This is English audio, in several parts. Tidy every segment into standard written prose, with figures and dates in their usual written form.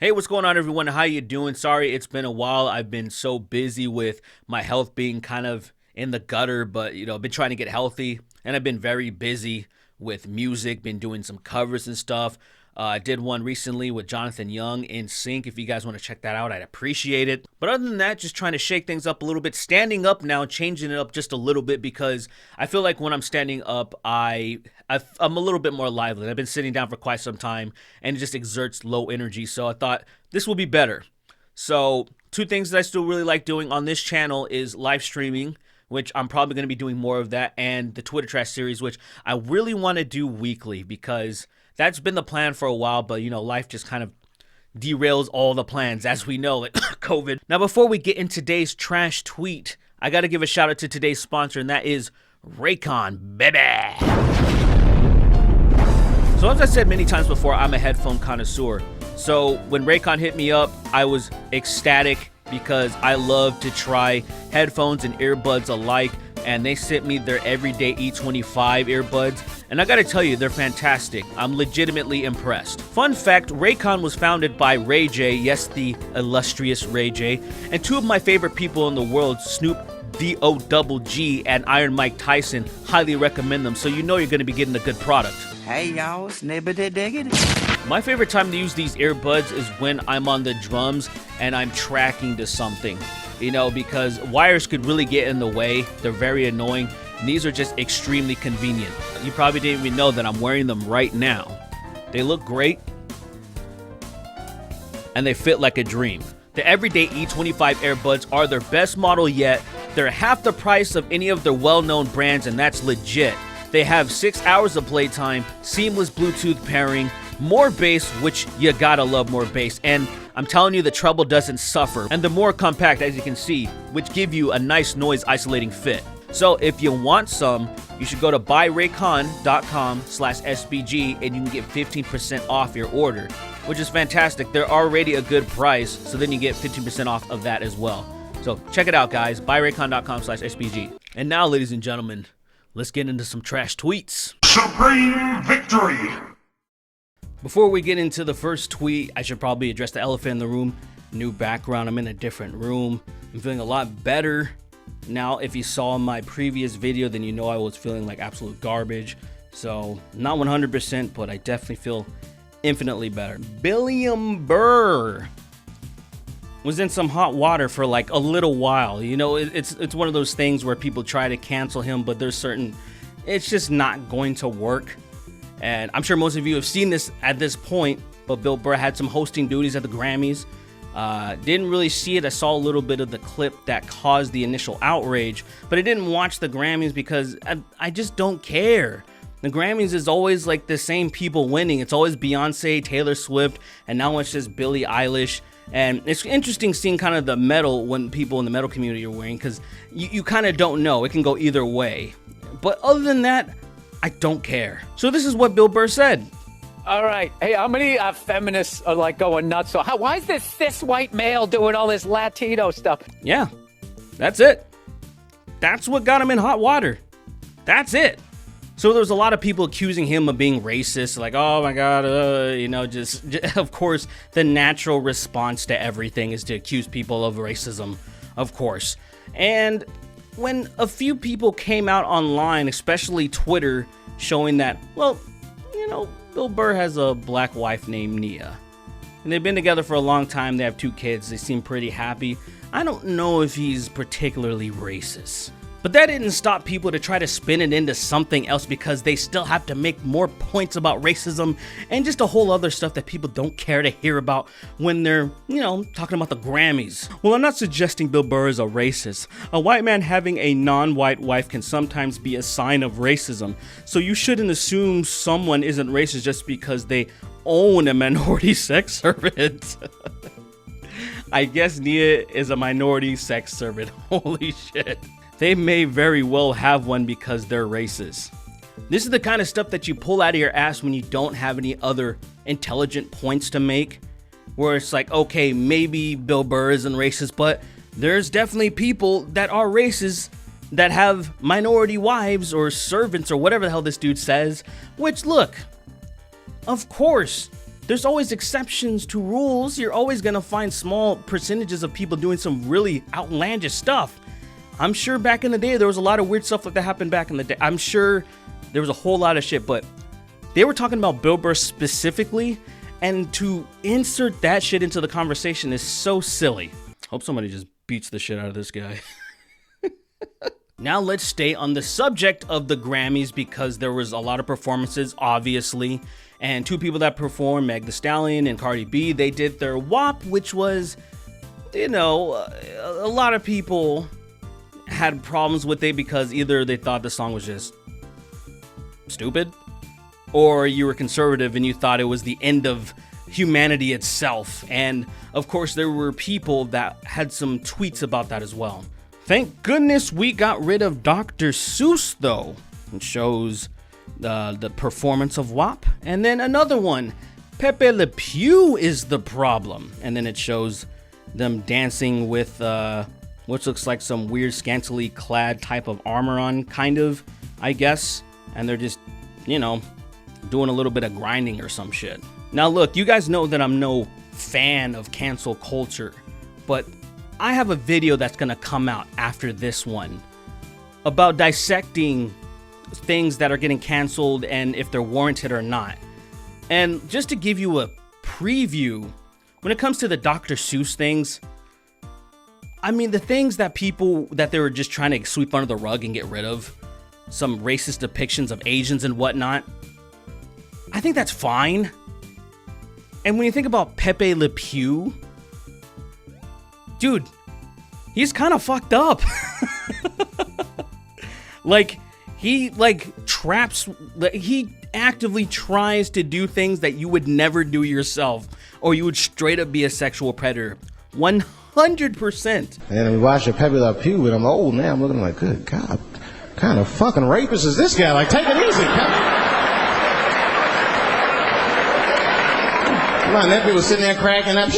Hey, what's going on, everyone? How you doing? Sorry, it's been a while. I've been so busy with my health being kind of in the gutter, but I've been trying to get healthy, and I've been very busy with music, been doing some covers and stuff. I did one recently with Jonathan Young in Sync. If you guys want to check that out, I'd appreciate it. But other than that, just trying to shake things up a little bit, standing up now, changing it up just a little bit because I feel like when I'm standing up, I'm a little bit more lively. I've been sitting down for quite some time, and it just exerts low energy. So I thought this will be better. So two things that I still really like doing on this channel is live streaming, which I'm probably going to be doing more of that, and the Twitter Trash series, which I really want to do weekly because that's been the plan for a while, but life just kind of derails all the plans, as we know, like COVID. Now, before we get in today's trash tweet, I got to give a shout out to today's sponsor, and that is Raycon, baby. So as I said many times before, I'm a headphone connoisseur. So when Raycon hit me up, I was ecstatic because I love to try headphones and earbuds alike, and they sent me their everyday E25 earbuds, and I gotta tell you, they're fantastic. I'm legitimately impressed. Fun fact, Raycon was founded by Ray J, yes, the illustrious Ray J, and two of my favorite people in the world, Snoop D-O-double-G and Iron Mike Tyson. Highly recommend them, so you're gonna be getting a good product. Hey y'all, snibbity diggity. My favorite time to use these earbuds is when I'm on the drums and I'm tracking to something, because wires could really get in the way. They're very annoying. And these are just extremely convenient. You probably didn't even know that I'm wearing them right now. They look great, and they fit like a dream. The everyday E25 earbuds are their best model yet. They're half the price of any of their well-known brands, and that's legit. They have 6 hours of playtime, seamless Bluetooth pairing, more bass, which you gotta love more bass, and I'm telling you, the treble doesn't suffer, and they're more compact, as you can see, which give you a nice noise isolating fit. So if you want some, you should go to buyraycon.com/SBG and you can get 15% off your order, which is fantastic. They're already a good price, so then you get 15% off of that as well. So check it out, guys, buyraycon.com/SBG. And now, ladies and gentlemen, let's get into some trash tweets. Supreme victory! Before we get into the first tweet, I should probably address the elephant in the room. New background, I'm in a different room. I'm feeling a lot better. Now, if you saw my previous video, then you know I was feeling like absolute garbage. So, not 100%, but I definitely feel infinitely better. BURR was in some hot water for like a little while. It's one of those things where people try to cancel him, but it's just not going to work. And I'm sure most of you have seen this at this point, but Bill Burr had some hosting duties at the Grammys. Didn't really see it. I saw a little bit of the clip that caused the initial outrage, but I didn't watch the Grammys because I just don't care. The Grammys is always like the same people winning. It's always Beyonce, Taylor Swift, and now it's just Billie Eilish. And it's interesting seeing kind of the metal when people in the metal community are wearing, because you kind of don't know. It can go either way. But other than that, I don't care. So this is what Bill Burr said. All right. Hey, how many feminists are like going nuts? So why is this cis white male doing all this Latino stuff? Yeah, that's it. That's what got him in hot water. That's it. So there was a lot of people accusing him of being racist, like, oh my God, just of course, the natural response to everything is to accuse people of racism, of course. And when a few people came out online, especially Twitter, showing that, well, Bill Burr has a black wife named Nia, and they've been together for a long time. They have 2 kids. They seem pretty happy. I don't know if he's particularly racist. But that didn't stop people to try to spin it into something else, because they still have to make more points about racism and just a whole other stuff that people don't care to hear about when they're, talking about the Grammys. Well, I'm not suggesting Bill Burr is a racist. A white man having a non-white wife can sometimes be a sign of racism. So you shouldn't assume someone isn't racist just because they own a minority sex servant. I guess Nia is a minority sex servant. Holy shit. They may very well have one because they're racist. This is the kind of stuff that you pull out of your ass when you don't have any other intelligent points to make, where it's like, okay, maybe Bill Burr isn't racist, but there's definitely people that are racist that have minority wives or servants or whatever the hell this dude says, which, look, of course, there's always exceptions to rules. You're always gonna find small percentages of people doing some really outlandish stuff. I'm sure back in the day there was a lot of weird stuff like that happened back in the day. I'm sure there was a whole lot of shit, but they were talking about Bill Burr specifically, and to insert that shit into the conversation is so silly. Hope somebody just beats the shit out of this guy. Now let's stay on the subject of the Grammys, because there was a lot of performances, obviously, and two people that performed, Meg Thee Stallion and Cardi B, they did their WAP, which was, you know, a lot of people had problems with it because either they thought the song was just stupid, or you were conservative and you thought it was the end of humanity itself. And of course there were people that had some tweets about that as well. Thank goodness we got rid of Dr. Seuss though. It shows the performance of WAP. And then another one, Pepe Le Pew is the problem. And then it shows them dancing with which looks like some weird scantily clad type of armor on, kind of, I guess. And they're just, you know, doing a little bit of grinding or some shit. Now look, you guys know that I'm no fan of cancel culture, but I have a video that's gonna come out after this one about dissecting things that are getting canceled and if they're warranted or not. And just to give you a preview, when it comes to the Dr. Seuss things, I mean, the things that people, that they were just trying to sweep under the rug and get rid of, some racist depictions of Asians and whatnot, I think that's fine. And when you think about Pepe Le Pew, dude, he's kind of fucked up. Like, he actively tries to do things that you would never do yourself, or you would straight up be a sexual predator. 100%. And we watched a Pepe Le Pew, and I'm old now. I'm looking like, good God, what kind of fucking rapist is this guy? Like, take it easy. Come on, that dude was sitting there cracking up.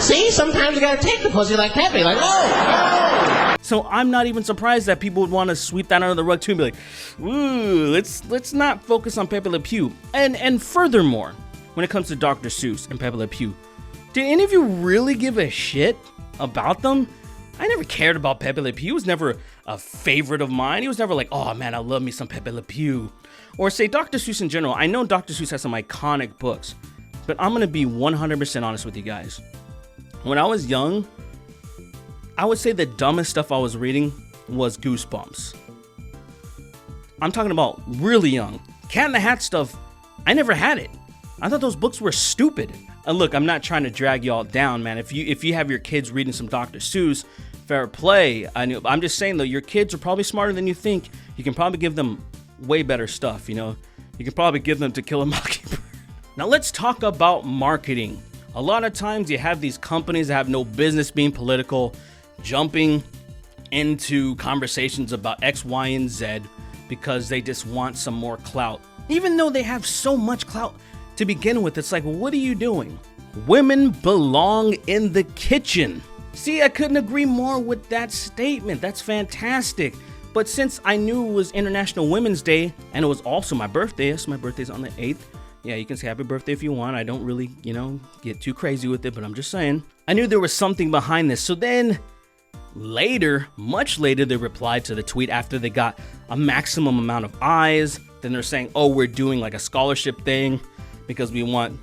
See, sometimes you gotta take the pussy like Pepe, like, oh. So I'm not even surprised that people would want to sweep that under the rug too and be like, ooh, let's not focus on Pepe Le Pew. And furthermore, when it comes to Dr. Seuss and Pepe Le Pew, did any of you really give a shit about them? I never cared about Pepe Le Pew. He was never a favorite of mine. He was never like, oh man, I love me some Pepe Le Pew. Or say Dr. Seuss in general. I know Dr. Seuss has some iconic books, but I'm gonna be 100% honest with you guys. When I was young, I would say the dumbest stuff I was reading was Goosebumps. I'm talking about really young. Cat in the Hat stuff, I never had it. I thought those books were stupid. And look, I'm not trying to drag y'all down, man. If you have your kids reading some Dr. Seuss, fair play. I'm just saying though, your kids are probably smarter than you think. You can probably give them way better stuff, you know? You can probably give them To Kill a Mockingbird. Now let's talk about marketing. A lot of times you have these companies that have no business being political, jumping into conversations about X, Y, and Z because they just want some more clout. Even though they have so much clout to begin with, it's like, what are you doing? Women belong in the kitchen. See, I couldn't agree more with that statement. That's fantastic. But since I knew it was International Women's Day and it was also my birthday, so my birthday's on the 8th. Yeah, you can say happy birthday if you want. I don't really, get too crazy with it, but I'm just saying. I knew there was something behind this. So then later, much later, they replied to the tweet after they got a maximum amount of eyes. Then they're saying, oh, we're doing like a scholarship thing because we want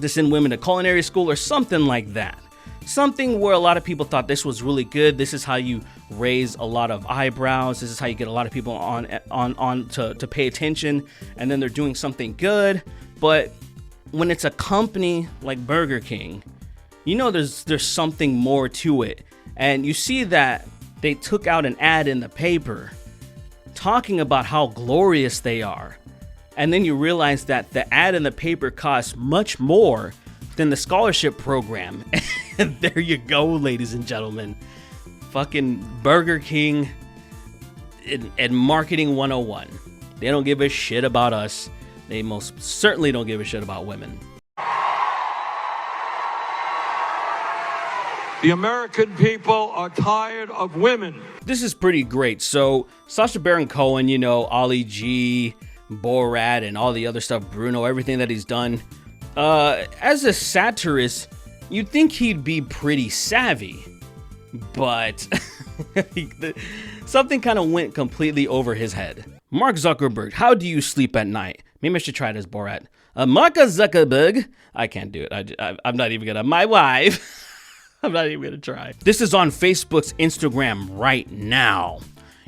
to send women to culinary school or something like that. Something where a lot of people thought this was really good. This is how you raise a lot of eyebrows. This is how you get a lot of people on to pay attention. And then they're doing something good. But when it's a company like Burger King, there's something more to it. And you see that they took out an ad in the paper talking about how glorious they are. And then you realize that the ad in the paper costs much more than the scholarship program. And there you go, ladies and gentlemen. Fucking Burger King and marketing 101. They don't give a shit about us. They most certainly don't give a shit about women. The American people are tired of women. This is pretty great. So Sacha Baron Cohen, Ali G, Borat, and all the other stuff, Bruno, everything that he's done. As a satirist, you'd think he'd be pretty savvy, but something kind of went completely over his head. Mark Zuckerberg, how do you sleep at night? Maybe I should try this Borat. Mark Zuckerberg. I can't do it. I'm not even gonna. My wife. I'm not even gonna try. This is on Facebook's Instagram right now.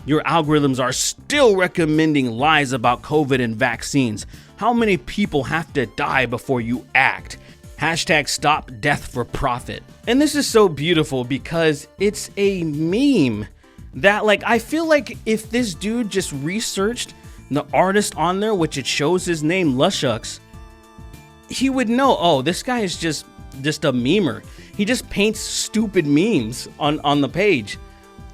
Your algorithms are still recommending lies about COVID and vaccines. How many people have to die before you act? Hashtag stop death for profit. And this is so beautiful because it's a meme that, like, I feel like if this dude just researched the artist on there, which it shows his name, Lushucks, he would know, oh, this guy is just a memer. He just paints stupid memes on the page.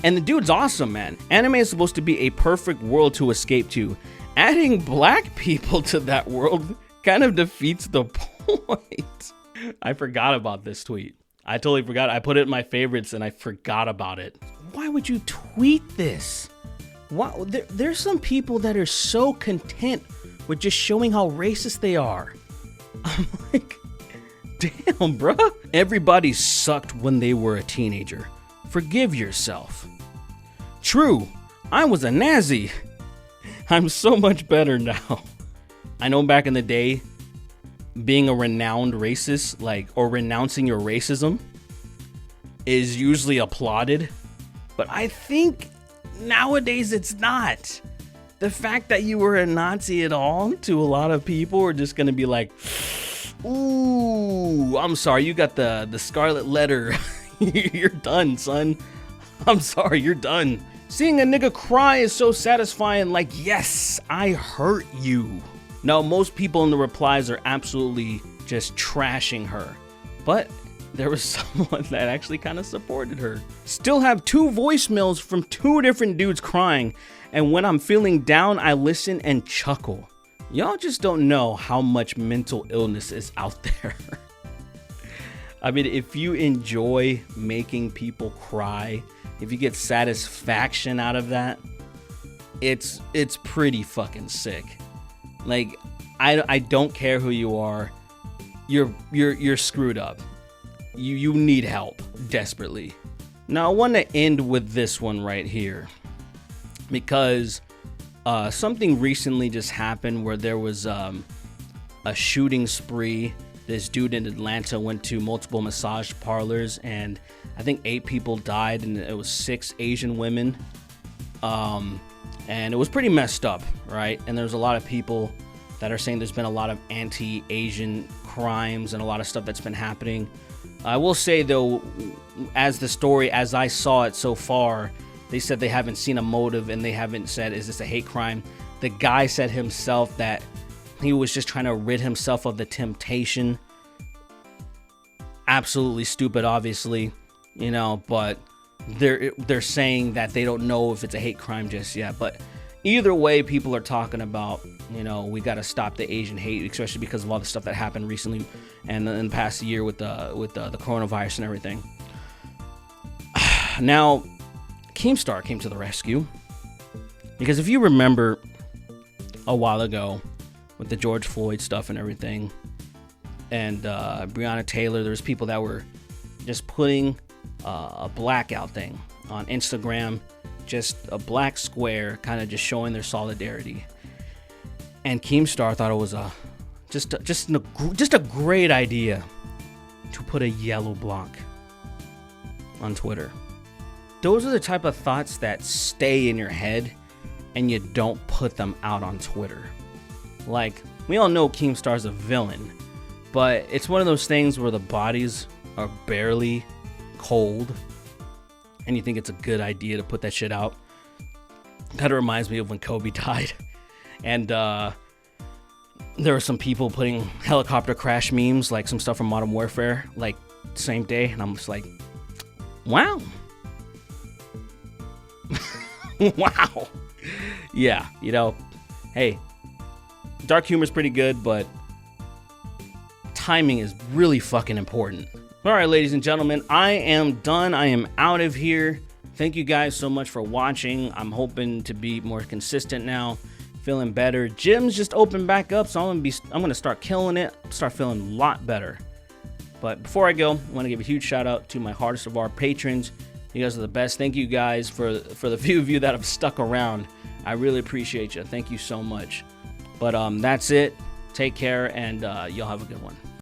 And the dude's awesome, man. Anime is supposed to be a perfect world to escape to. Adding black people to that world kind of defeats the point. I forgot about this tweet. I totally forgot. I put it in my favorites and I forgot about it. Why would you tweet this? There's some people that are so content with just showing how racist they are. I'm like, damn, bruh. Everybody sucked when they were a teenager. Forgive yourself. True, I was a Nazi. I'm so much better now. I know back in the day, being a renowned racist, or renouncing your racism, is usually applauded. But I think nowadays it's not. The fact that you were a Nazi at all, to a lot of people, are just gonna be like, ooh, I'm sorry, you got the scarlet letter. You're done, son. I'm sorry, you're done. Seeing a nigga cry is so satisfying, like, yes, I hurt you. Now, most people in the replies are absolutely just trashing her, but there was someone that actually kind of supported her. Still have 2 voicemails from 2 different dudes crying, and when I'm feeling down, I listen and chuckle. Y'all just don't know how much mental illness is out there. I mean, if you enjoy making people cry, if you get satisfaction out of that, it's pretty fucking sick. Like, I don't care who you are, you're screwed up. You need help desperately. Now I want to end with this one right here, because something recently just happened where there was a shooting spree. This dude in Atlanta went to multiple massage parlors, and I think 8 people died, and it was 6 Asian women. And it was pretty messed up, right? And there's a lot of people that are saying there's been a lot of anti-Asian crimes and a lot of stuff that's been happening. I will say, though, as the story, as I saw it so far, they said they haven't seen a motive, and they haven't said, is this a hate crime? The guy said himself that he was just trying to rid himself of the temptation. Absolutely stupid, obviously, you know, but they're saying that they don't know if it's a hate crime just yet. But either way, people are talking about, you know, we got to stop the Asian hate, especially because of all the stuff that happened recently and in the past year with the coronavirus and everything. Now, Keemstar came to the rescue, because if you remember a while ago with the George Floyd stuff and everything, and Breonna Taylor, there's people that were just putting a blackout thing on Instagram, just a black square, kind of just showing their solidarity. And Keemstar thought it was just a great idea to put a yellow block on Twitter. Those are the type of thoughts that stay in your head, and you don't put them out on Twitter. Like, we all know Keemstar's a villain, but it's one of those things where the bodies are barely cold, and you think it's a good idea to put that shit out. Kind of reminds me of when Kobe died, and there were some people putting helicopter crash memes, like some stuff from Modern Warfare, like same day, and I'm just like, wow. Wow. Yeah, you know, hey, dark humor is pretty good, but timing is really fucking important. All right, ladies and gentlemen, I am done. I am out of here. Thank you guys so much for watching. I'm hoping to be more consistent now. feeling better. Gym's just opened back up, so I'm gonna start killing it. Start feeling a lot better. But before I go, I want to give a huge shout out to my hardest of our patrons. You guys are the best. Thank you guys for the few of you that have stuck around. I really appreciate you. Thank you so much. But that's it. Take care, and y'all have a good one.